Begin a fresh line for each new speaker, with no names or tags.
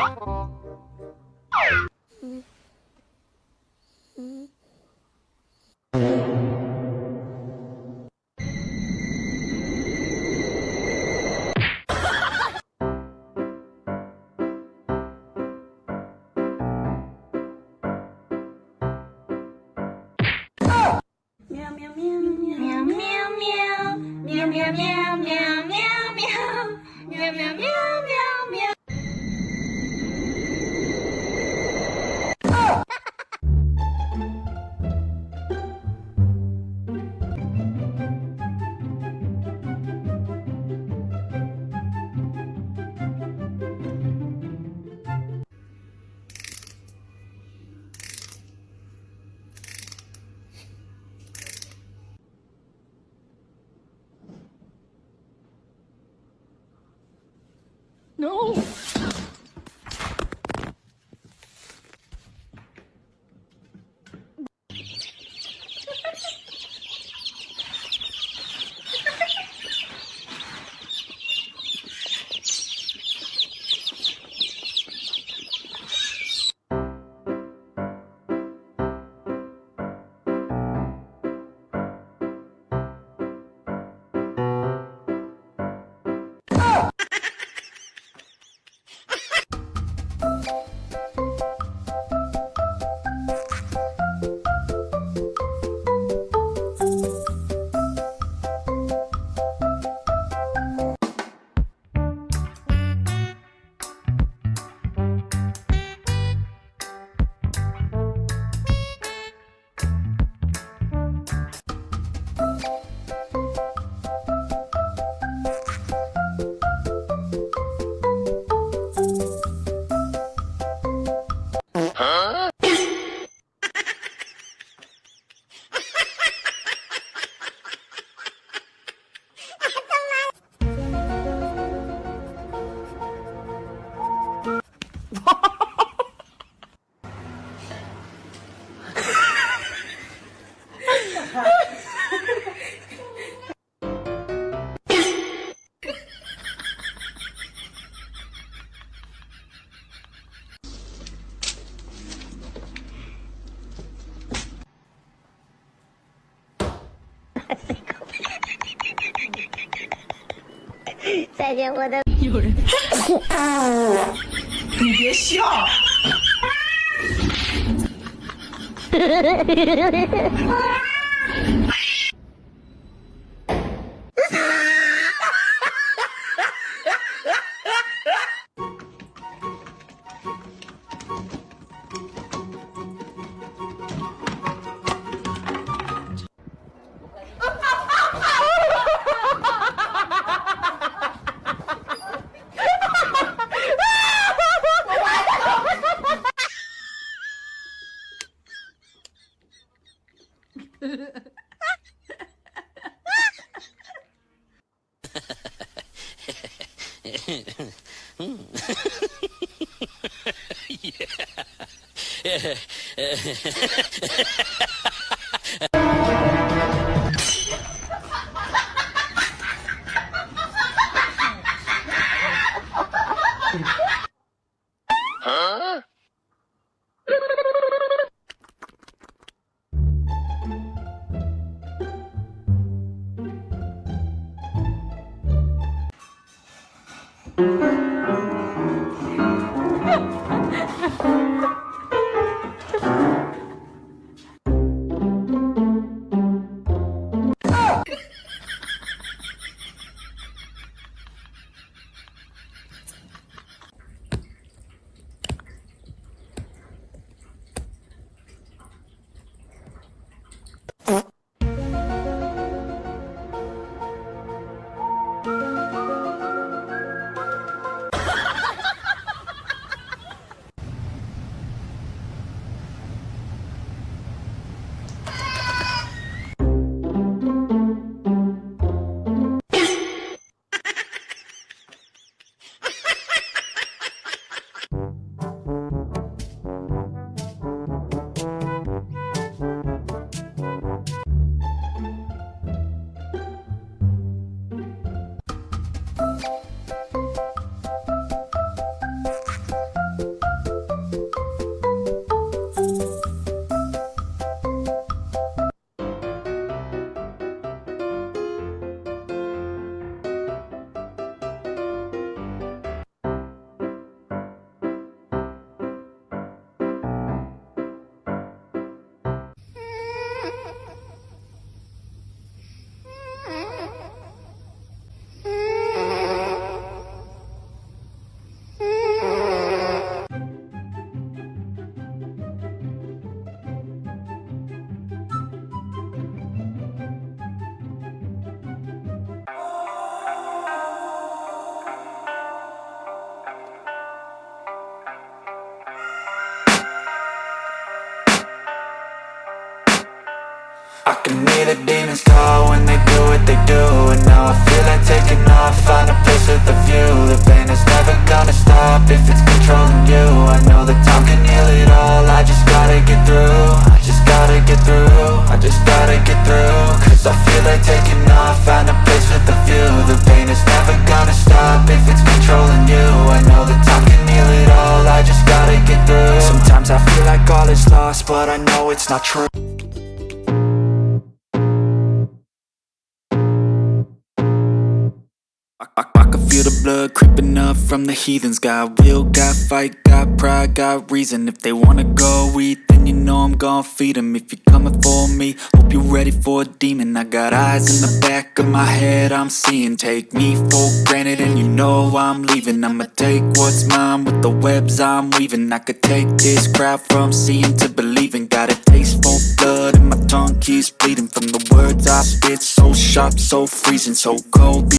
Meow meow meow meow meow meow meow meow meow meow meow meow meow meow meow. No.
再见，我的。
有人，你别笑。it's not true. I can feel the blood creeping up from the heathens. Got will, got fight, got pride, got reason. If they wanna go eat, then you know I'm gon' feed them. If you're coming for me, hope you're ready for a demon. I got eyes in the back of my head, I'm seeing. Take me for granted and you know I'm leaving. I'ma take what's mine with the webs I'm weaving. I could take this crowd from seeing to believing. Got a taste for blood and my tongue keeps bleeding from the words I spit. So sharp, so freezing, so cold.